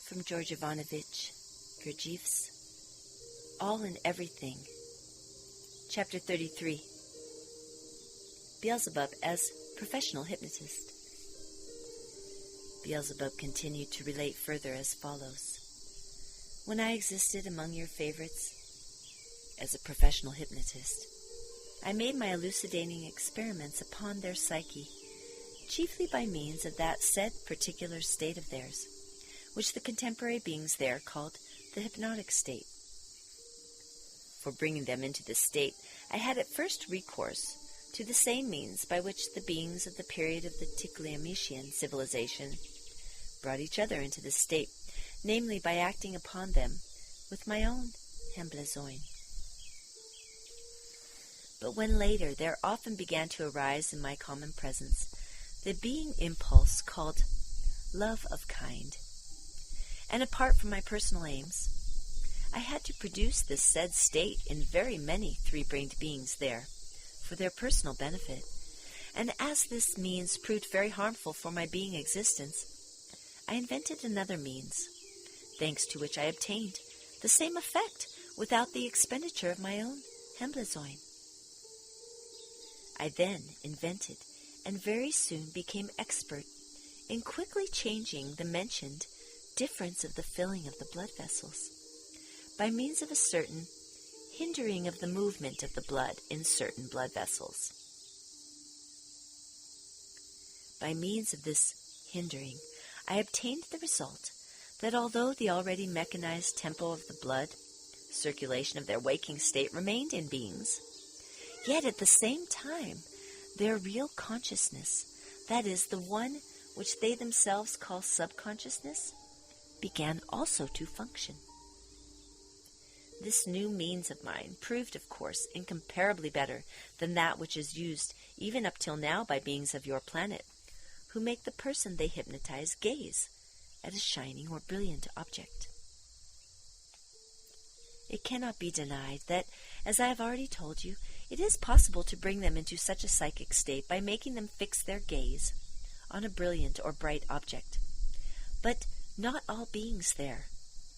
from George Ivanovich Gurdjieff's All and Everything, Chapter 33, Beelzebub as Professional Hypnotist. Beelzebub continued to relate further as follows. When I existed among your favorites as a professional hypnotist, I made my elucidating experiments upon their psyche, chiefly by means of that said particular state of theirs, which the contemporary beings there called the hypnotic state. For bringing them into this state, I had at first recourse to the same means by which the beings of the period of the Ticleamician civilization brought each other into this state, namely by acting upon them with my own emblazoin. But when later there often began to arise in my common presence the being impulse called love of kind, and apart from my personal aims, I had to produce this said state in very many three-brained beings there, for their personal benefit, and as this means proved very harmful for my being existence, I invented another means, thanks to which I obtained the same effect without the expenditure of my own emblazoin. I then invented and very soon became expert in quickly changing the mentioned difference of the filling of the blood vessels by means of a certain hindering of the movement of the blood in certain blood vessels. By means of this hindering, I obtained the result that although the already mechanized tempo of the blood circulation of their waking state remained in beings, yet at the same time their real consciousness, that is, the one which they themselves call subconsciousness, began also to function. This new means of mine proved, of course, incomparably better than that which is used even up till now by beings of your planet, who make the person they hypnotize gaze at a shining or brilliant object. It cannot be denied that, as I have already told you, it is possible to bring them into such a psychic state by making them fix their gaze on a brilliant or bright object. But not all beings there,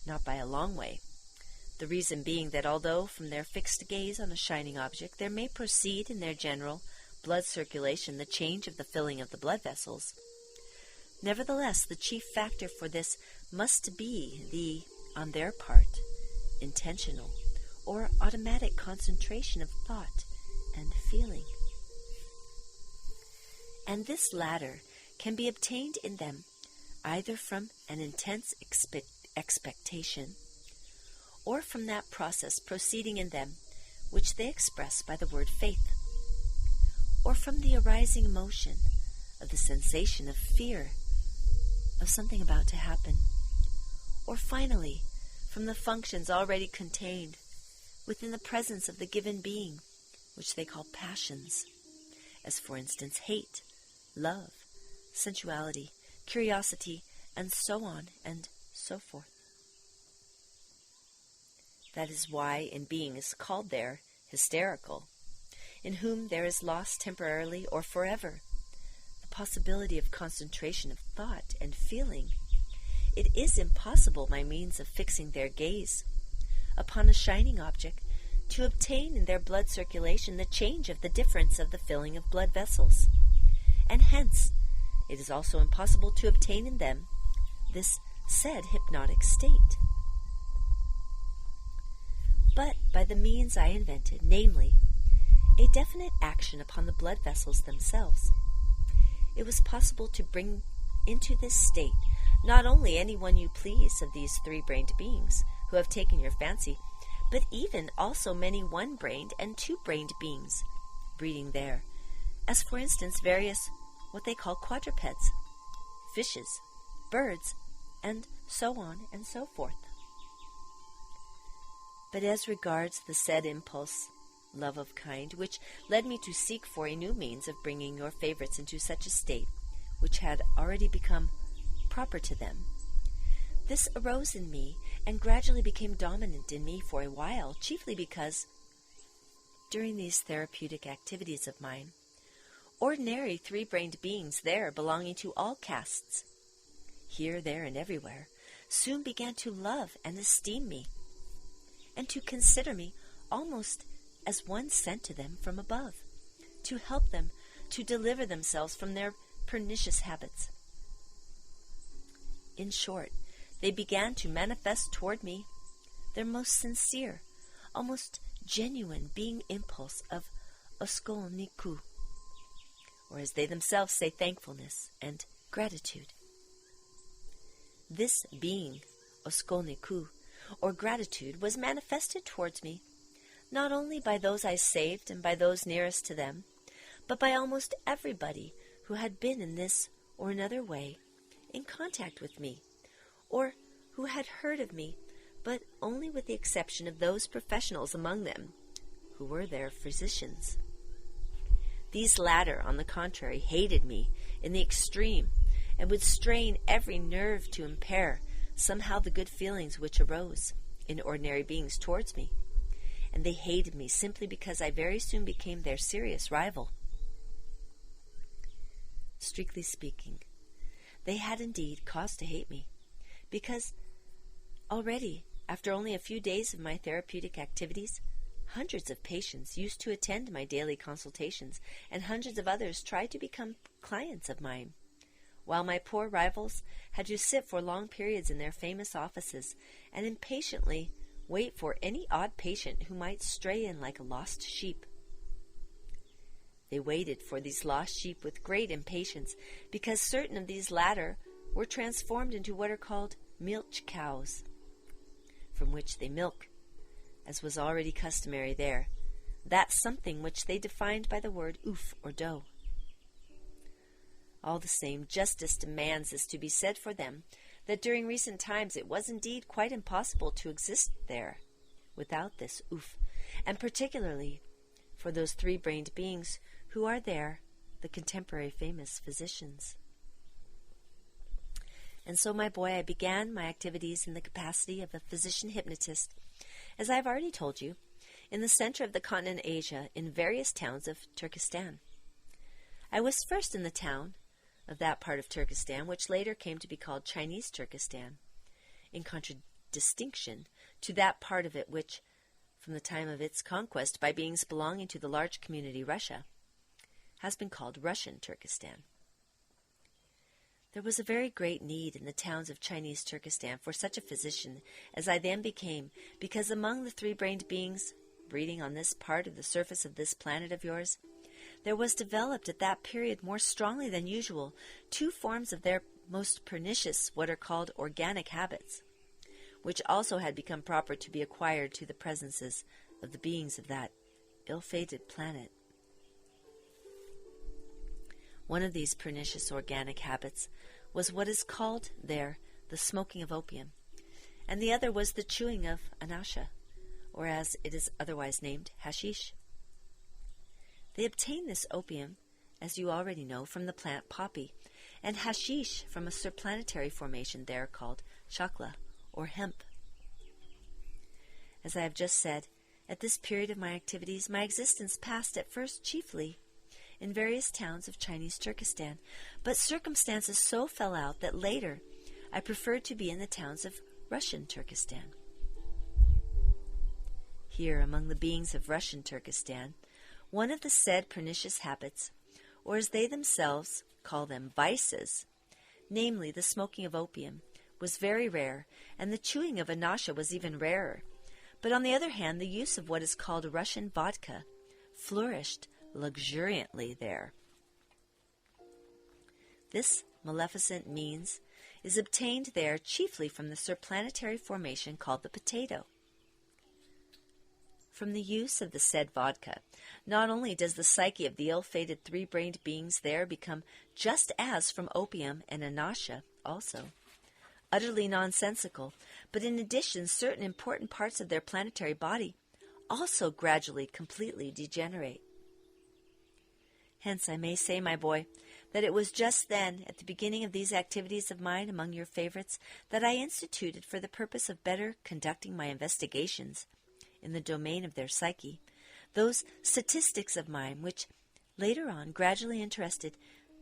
not by a long way. The reason being that although from their fixed gaze on a shining object there may proceed in their general blood circulation the change of the filling of the blood vessels, nevertheless the chief factor for this must be the, on their part, intentional or automatic concentration of thought and feeling. And this latter can be obtained in them either from an intense expectation or from that process proceeding in them which they express by the word faith, or from the arising emotion of the sensation of fear of something about to happen, or finally from the functions already contained within the presence of the given being, which they call passions, as for instance hate, love, sensuality, curiosity, and so on and so forth. That is why in beings called there hysterical, in whom there is lost temporarily or forever the possibility of concentration of thought and feeling, it is impossible by means of fixing their gaze upon a shining object to obtain in their blood circulation the change of the difference of the filling of blood vessels, and hence it is also impossible to obtain in them this said hypnotic state. But by the means I invented, namely, a definite action upon the blood vessels themselves, it was possible to bring into this state not only any one you please of these three-brained beings who have taken your fancy, but even also many one-brained and two-brained beings breeding there, as for instance various what they call quadrupeds, fishes, birds, and so on and so forth. But as regards the said impulse, love of kind, which led me to seek for a new means of bringing your favorites into such a state which had already become proper to them, this arose in me and gradually became dominant in me for a while, chiefly because, during these therapeutic activities of mine, ordinary three-brained beings there belonging to all castes, here, there, and everywhere, soon began to love and esteem me, and to consider me almost as one sent to them from above, to help them to deliver themselves from their pernicious habits. In short, they began to manifest toward me their most sincere, almost genuine being impulse of oskolniku, or as they themselves say, thankfulness and gratitude. This being, oskolniku, or gratitude, was manifested towards me not only by those I saved and by those nearest to them, but by almost everybody who had been in this or another way in contact with me, or who had heard of me, but only with the exception of those professionals among them who were their physicians. These latter, on the contrary, hated me in the extreme, and would strain every nerve to impair somehow the good feelings which arose in ordinary beings towards me, and they hated me simply because I very soon became their serious rival. Strictly speaking, they had indeed cause to hate me, because already, after only a few days of my therapeutic activities, hundreds of patients used to attend my daily consultations, and hundreds of others tried to become clients of mine, while my poor rivals had to sit for long periods in their famous offices and impatiently wait for any odd patient who might stray in like a lost sheep. They waited for these lost sheep with great impatience, because certain of these latter were transformed into what are called milch cows, from which they milk, as was already customary there, that something which they defined by the word oof or dough. All the same, justice demands this to be said for them, that during recent times it was indeed quite impossible to exist there without this oof, and particularly for those three-brained beings who are there, the contemporary famous physicians. And so, my boy, I began my activities in the capacity of a physician hypnotist, as I have already told you, in the center of the continent Asia, in various towns of Turkestan. I was first in the town of that part of Turkestan, which later came to be called Chinese Turkestan, in contradistinction to that part of it which, from the time of its conquest by beings belonging to the large community Russia, has been called Russian Turkestan. There was a very great need in the towns of Chinese Turkestan for such a physician as I then became, because among the three-brained beings breeding on this part of the surface of this planet of yours, there was developed at that period more strongly than usual two forms of their most pernicious, what are called organic habits, which also had become proper to be acquired to the presences of the beings of that ill-fated planet. One of these pernicious organic habits was what is called there the smoking of opium, and the other was the chewing of anasha, or as it is otherwise named, hashish. They obtain this opium, as you already know, from the plant poppy, and hashish from a surplanetary formation there called chakla, or hemp. As I have just said, at this period of my activities, my existence passed at first chiefly in various towns of Chinese Turkestan, but circumstances so fell out that later I preferred to be in the towns of Russian Turkestan. Here, among the beings of Russian Turkestan, one of the said pernicious habits, or as they themselves call them, vices, namely the smoking of opium, was very rare, and the chewing of anasha was even rarer. But on the other hand, the use of what is called Russian vodka flourished luxuriantly there. This maleficent means is obtained there chiefly from the surplanetary formation called the potato. From the use of the said vodka, not only does the psyche of the ill-fated three-brained beings there become just as from opium and anasha also, utterly nonsensical, but in addition certain important parts of their planetary body also gradually completely degenerate. Hence I may say, my boy, that it was just then, at the beginning of these activities of mine among your favorites, that I instituted for the purpose of better conducting my investigations in the domain of their psyche, those statistics of mine which later on gradually interested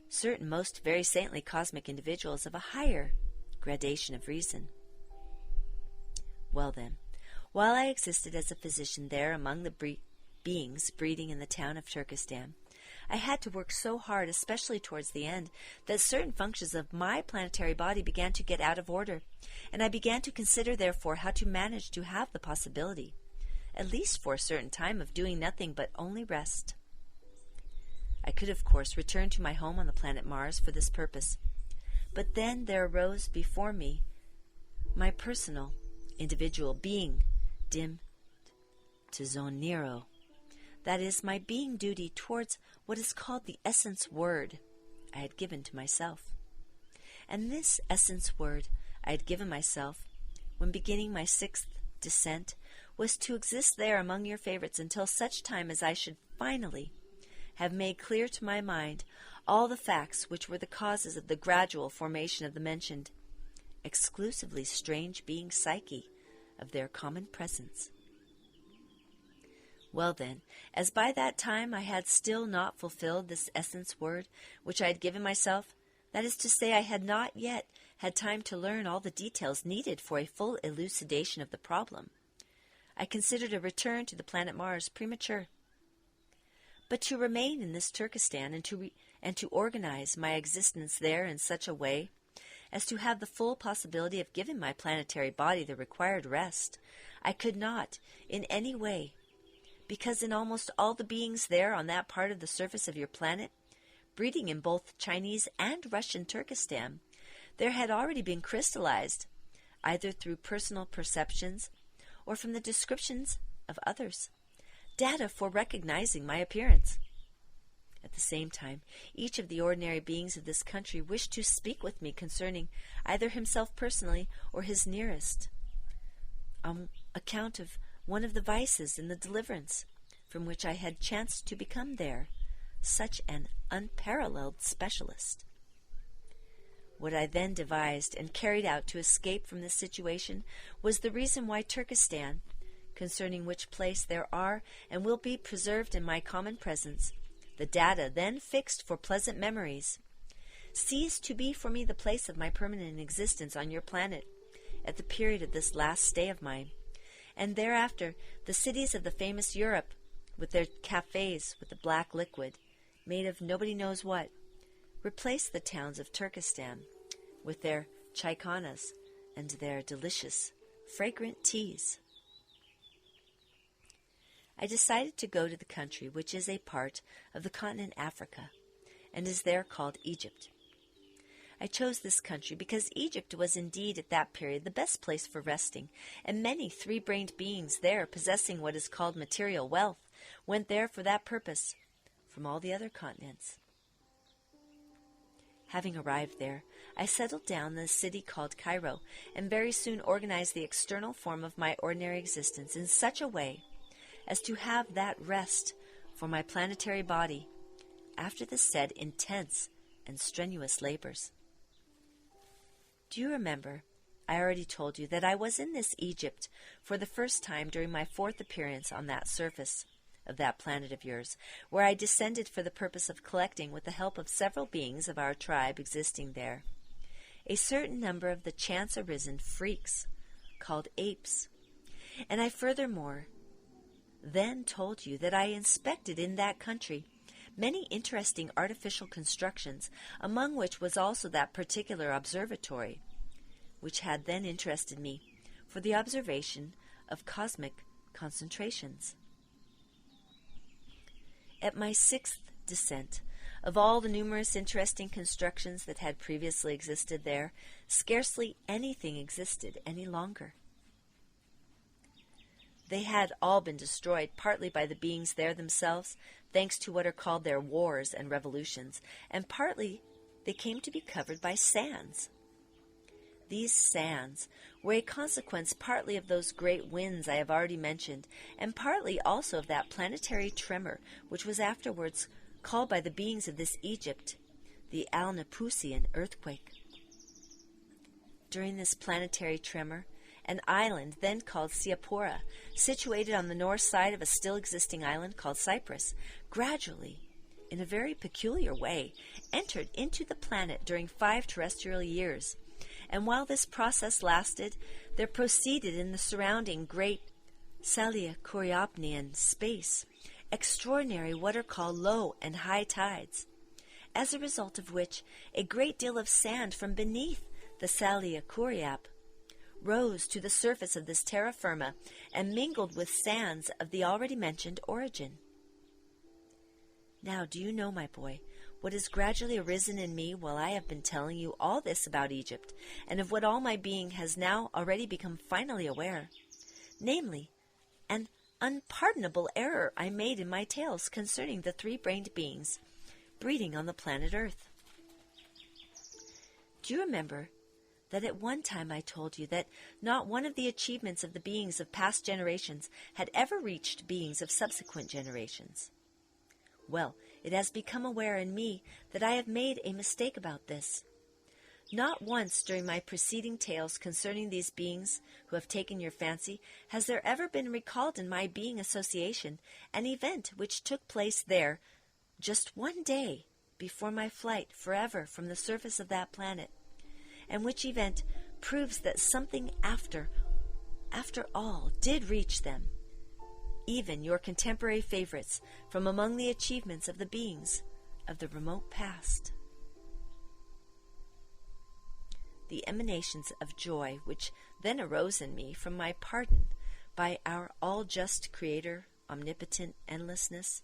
certain most very saintly cosmic individuals of a higher gradation of reason. Well then, while I existed as a physician there among the beings breeding in the town of Turkestan, I had to work so hard, especially towards the end, that certain functions of my planetary body began to get out of order, and I began to consider, therefore, how to manage to have the possibility, at least for a certain time, of doing nothing but only rest. I could, of course, return to my home on the planet Mars for this purpose, but then there arose before me my personal, individual being, dim to zone Nero. That is, my being duty towards what is called the essence word I had given to myself. And this essence word I had given myself, when beginning my 6th descent, was to exist there among your favorites until such time as I should finally have made clear to my mind all the facts which were the causes of the gradual formation of the mentioned, exclusively strange being psyche of their common presence. Well then, as by that time I had still not fulfilled this essence word which I had given myself, that is to say, I had not yet had time to learn all the details needed for a full elucidation of the problem, I considered a return to the planet Mars premature. But to remain in this Turkestan and to organize my existence there in such a way as to have the full possibility of giving my planetary body the required rest, I could not in any way, because in almost all the beings there on that part of the surface of your planet, breeding in both Chinese and Russian Turkestan, there had already been crystallized, either through personal perceptions or from the descriptions of others, data for recognizing my appearance. At the same time, each of the ordinary beings of this country wished to speak with me concerning either himself personally or his nearest, on account of one of the vices in the deliverance from which I had chanced to become there such an unparalleled specialist. What I then devised and carried out to escape from this situation was the reason why Turkestan, concerning which place there are and will be preserved in my common presence the data then fixed for pleasant memories, ceased to be for me the place of my permanent existence on your planet at the period of this last stay of mine, and thereafter the cities of the famous Europe, with their cafes with the black liquid, made of nobody knows what, replaced the towns of Turkestan with their chaikhanas and their delicious, fragrant teas. I decided to go to the country which is a part of the continent Africa, and is there called Egypt. I chose this country because Egypt was indeed at that period the best place for resting, and many three-brained beings there possessing what is called material wealth went there for that purpose from all the other continents. Having arrived there, I settled down in a city called Cairo, and very soon organized the external form of my ordinary existence in such a way as to have that rest for my planetary body after the said intense and strenuous labors. Do you remember, I already told you that I was in this Egypt for the first time during my 4th appearance on that surface of that planet of yours, where I descended for the purpose of collecting, with the help of several beings of our tribe existing there, a certain number of the chance-arisen freaks called apes. And I furthermore then told you that I inspected in that country many interesting artificial constructions, among which was also that particular observatory, which had then interested me for the observation of cosmic concentrations. At my 6th descent, of all the numerous interesting constructions that had previously existed there, scarcely anything existed any longer. They had all been destroyed, partly by the beings there themselves, thanks to what are called their wars and revolutions, and partly they came to be covered by sands. These sands were a consequence partly of those great winds I have already mentioned, and partly also of that planetary tremor which was afterwards called by the beings of this Egypt the Alnipusian earthquake. During this planetary tremor, an island then called Siapora, situated on the north side of a still existing island called Cyprus, gradually, in a very peculiar way, entered into the planet during 5 terrestrial years, and while this process lasted, there proceeded in the surrounding great Salya-Coriopian space extraordinary what are called low and high tides, as a result of which a great deal of sand from beneath the Salya-Coriop rose to the surface of this terra firma and mingled with sands of the already mentioned origin. Now, do you know, my boy, what has gradually arisen in me while I have been telling you all this about Egypt, and of what all my being has now already become finally aware, namely, an unpardonable error I made in my tales concerning the three-brained beings breeding on the planet Earth. Do you remember that at one time I told you that not one of the achievements of the beings of past generations had ever reached beings of subsequent generations? Well, it has become aware in me that I have made a mistake about this. Not once during my preceding tales concerning these beings who have taken your fancy has there ever been recalled in my being association an event which took place there just one day before my flight forever from the surface of that planet, and which event proves that something after all did reach them, even your contemporary favorites from among the achievements of the beings of the remote past. The emanations of joy which then arose in me from my pardon by our all-just Creator, omnipotent endlessness,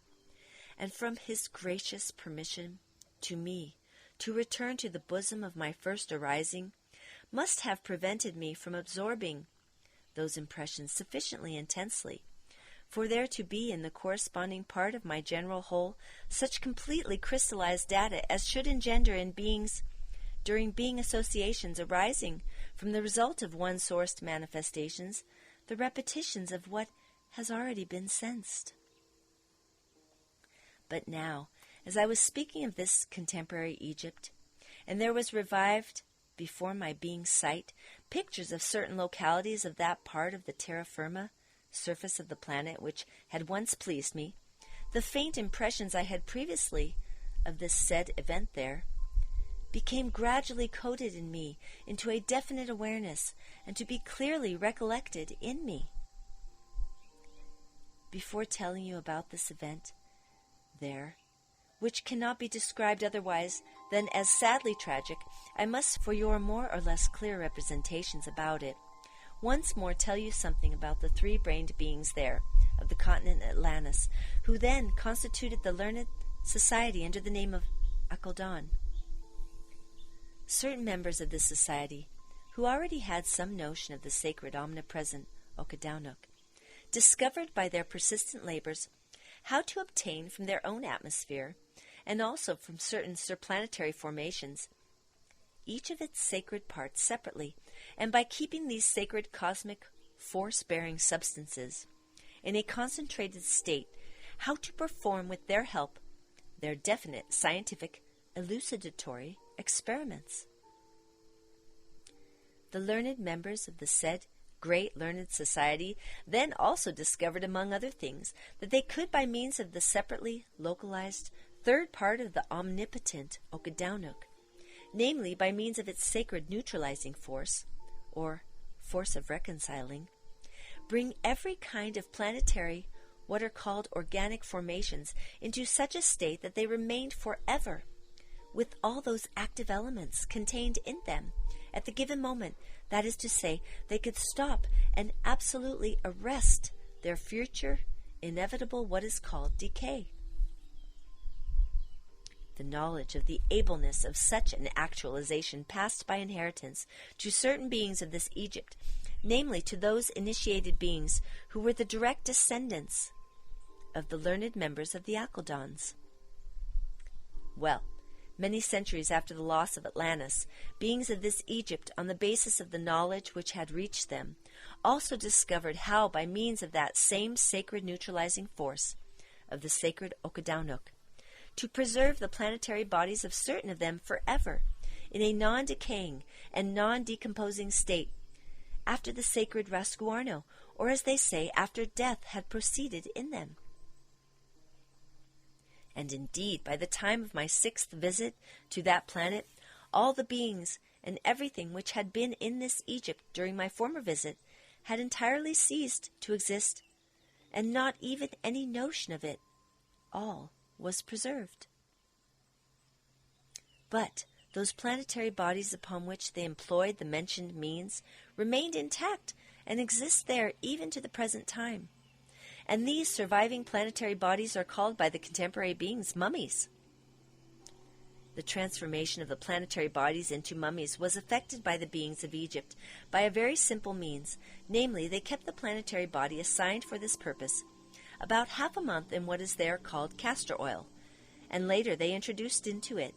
and from His gracious permission to me to return to the bosom of my first arising, must have prevented me from absorbing those impressions sufficiently intensely for there to be in the corresponding part of my general whole such completely crystallized data as should engender in beings during being associations arising from the result of one-sourced manifestations, the repetitions of what has already been sensed. But now, as I was speaking of this contemporary Egypt, and there was revived before my being's sight pictures of certain localities of that part of the terra firma, surface of the planet, which had once pleased me, the faint impressions I had previously of this said event there became gradually coded in me into a definite awareness and to be clearly recollected in me. Before telling you about this event there, which cannot be described otherwise than as sadly tragic, I must, for your more or less clear representations about it, once more tell you something about the three-brained beings there of the continent Atlantis, who then constituted the learned society under the name of Akoldon. Certain members of this society, who already had some notion of the sacred omnipresent Okadownuk, discovered by their persistent labors how to obtain from their own atmosphere, and also from certain surplanetary formations, each of its sacred parts separately, and by keeping these sacred cosmic force-bearing substances in a concentrated state, how to perform with their help their definite scientific elucidatory experiments. The learned members of the said Great Learned Society then also discovered, among other things, that they could, by means of the separately localized third part of the omnipotent Okadownuk, namely by means of its sacred neutralizing force, or force of reconciling, bring every kind of planetary, what are called organic formations, into such a state that they remained forever with all those active elements contained in them at the given moment. That is to say, they could stop and absolutely arrest their future inevitable what is called decay. The knowledge of the ableness of such an actualization passed by inheritance to certain beings of this Egypt, namely to those initiated beings who were the direct descendants of the learned members of the Akoldons. Well, many centuries after the loss of Atlantis, beings of this Egypt, on the basis of the knowledge which had reached them, also discovered how, by means of that same sacred neutralizing force of the sacred Okadownuk, to preserve the planetary bodies of certain of them forever in a non-decaying and non-decomposing state, after the sacred Rasguarno, or as they say, after death had proceeded in them. And indeed, by the time of my 6th visit to that planet, all the beings and everything which had been in this Egypt during my former visit had entirely ceased to exist, and not even any notion of it. All was preserved. But those planetary bodies upon which they employed the mentioned means remained intact and exist there even to the present time. And these surviving planetary bodies are called by the contemporary beings mummies. The transformation of the planetary bodies into mummies was effected by the beings of Egypt by a very simple means, namely, they kept the planetary body assigned for this purpose about half a month in what is there called castor oil, and later they introduced into it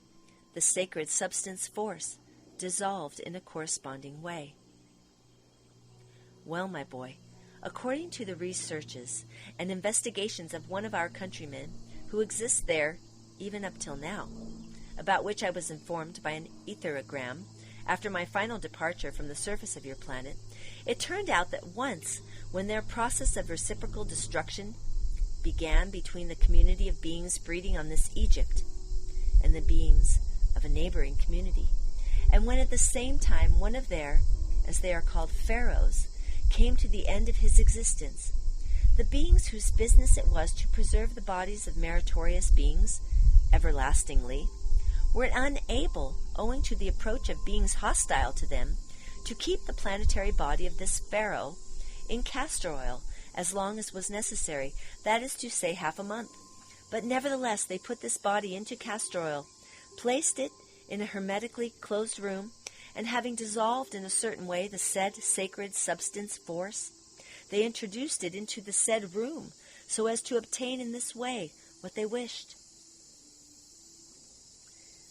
the sacred substance force, dissolved in a corresponding way. Well, my boy, according to the researches and investigations of one of our countrymen who exists there even up till now, about which I was informed by an etherogram after my final departure from the surface of your planet, it turned out that once, when their process of reciprocal destruction began between the community of beings breeding on this Egypt and the beings of a neighboring community, and when at the same time one of their, as they are called, pharaohs, came to the end of his existence, the beings whose business it was to preserve the bodies of meritorious beings everlastingly were unable, owing to the approach of beings hostile to them, to keep the planetary body of this pharaoh in castor oil as long as was necessary, that is to say, half a month. But nevertheless they put this body into castor oil, placed it in a hermetically closed room, and having dissolved in a certain way the said sacred substance force, they introduced it into the said room, so as to obtain in this way what they wished.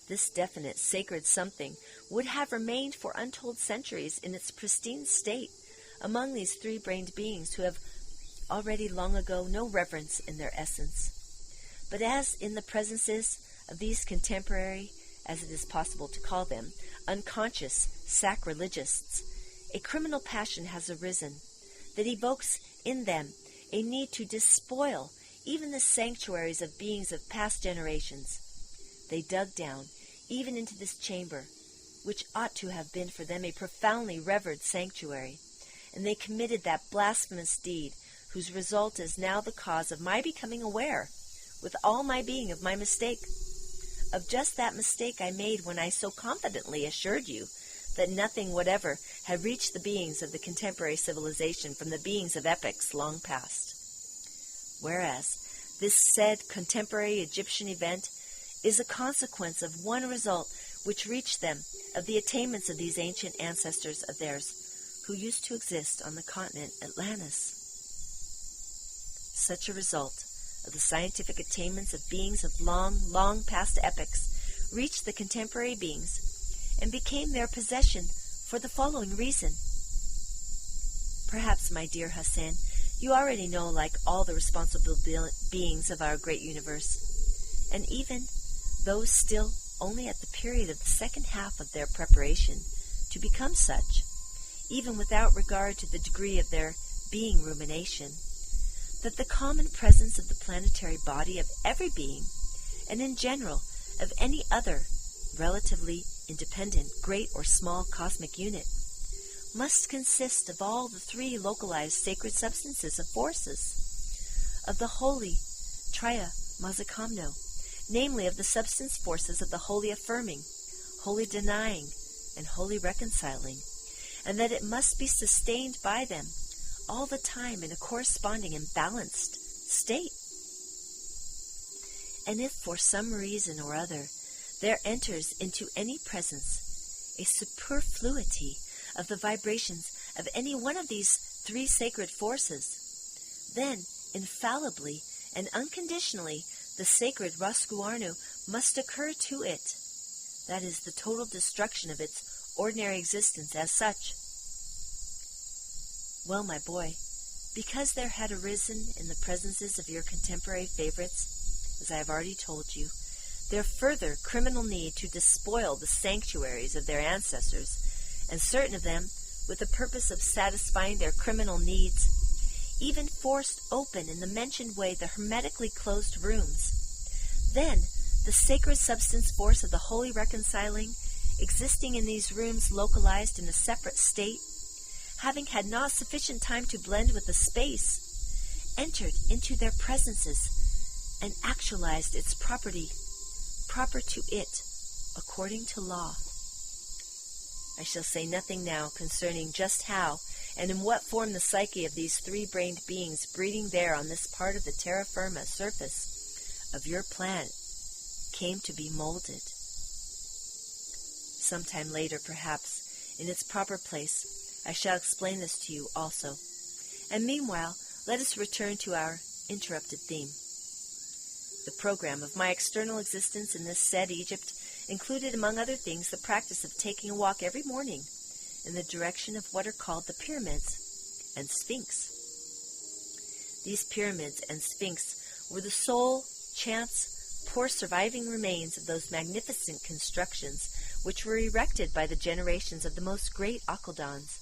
This definite sacred something would have remained for untold centuries in its pristine state among these three-brained beings who have already long ago no reverence in their essence. But as in the presences of these contemporary, as it is possible to call them, unconscious sacrilegists, a criminal passion has arisen that evokes in them a need to despoil even the sanctuaries of beings of past generations. They dug down even into this chamber, which ought to have been for them a profoundly revered sanctuary, and they committed that blasphemous deed whose result is now the cause of my becoming aware, with all my being, of my mistake, of just that mistake I made when I so confidently assured you that nothing whatever had reached the beings of the contemporary civilization from the beings of epochs long past. Whereas this said contemporary Egyptian event is a consequence of one result which reached them of the attainments of these ancient ancestors of theirs who used to exist on the continent Atlantis. Such a result of the scientific attainments of beings of long past epochs reached the contemporary beings and became their possession for the following reason. Perhaps, my dear Hassan, you already know, like all the responsible beings of our great universe, and even those still only at the period of the second half of their preparation to become such, even without regard to the degree of their being rumination, that the common presence of the planetary body of every being, and in general of any other relatively independent, great or small cosmic unit, must consist of all the three localized sacred substances of forces, of the holy Tria Mazakamno, namely of the substance forces of the holy affirming, holy denying, and holy reconciling, and that it must be sustained by them all the time in a corresponding and balanced state. And if for some reason or other there enters into any presence a superfluity of the vibrations of any one of these three sacred forces, then infallibly and unconditionally the sacred Raskuarnu must occur to it. That is, the total destruction of its ordinary existence as such. Well, my boy, because there had arisen in the presences of your contemporary favorites, as I have already told you, their further criminal need to despoil the sanctuaries of their ancestors, and certain of them, with the purpose of satisfying their criminal needs, even forced open in the mentioned way the hermetically closed rooms. Then the sacred substance force of the holy reconciling existing in these rooms localized in a separate state, having had not sufficient time to blend with the space, entered into their presences and actualized its property, proper to it, according to law. I shall say nothing now concerning just how and in what form the psyche of these three-brained beings breeding there on this part of the terra firma surface of your planet came to be molded. Sometime later, perhaps, in its proper place, I shall explain this to you also. And meanwhile, let us return to our interrupted theme. The program of my external existence in this said Egypt included, among other things, the practice of taking a walk every morning in the direction of what are called the pyramids and sphinx. These pyramids and sphinx were the sole, chance, poor surviving remains of those magnificent constructions which were erected by the generations of the most great Akheldans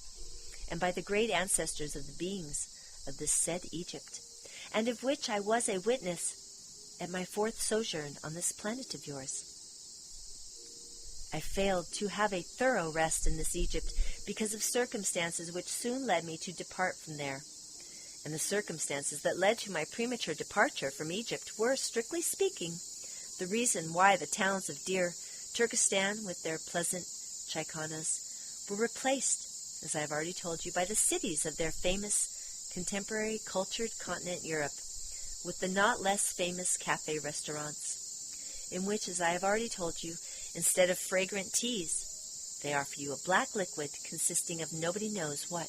and by the great ancestors of the beings of this said Egypt, and of which I was a witness at my fourth sojourn on this planet of yours. I failed to have a thorough rest in this Egypt because of circumstances which soon led me to depart from there. And the circumstances that led to my premature departure from Egypt were, strictly speaking, the reason why the towns of dear Turkestan, with their pleasant chaikhanas, were replaced, as I have already told you, by the cities of their famous contemporary cultured continent Europe, with the not less famous cafe restaurants, in which, as I have already told you, instead of fragrant teas, they offer you a black liquid consisting of nobody knows what.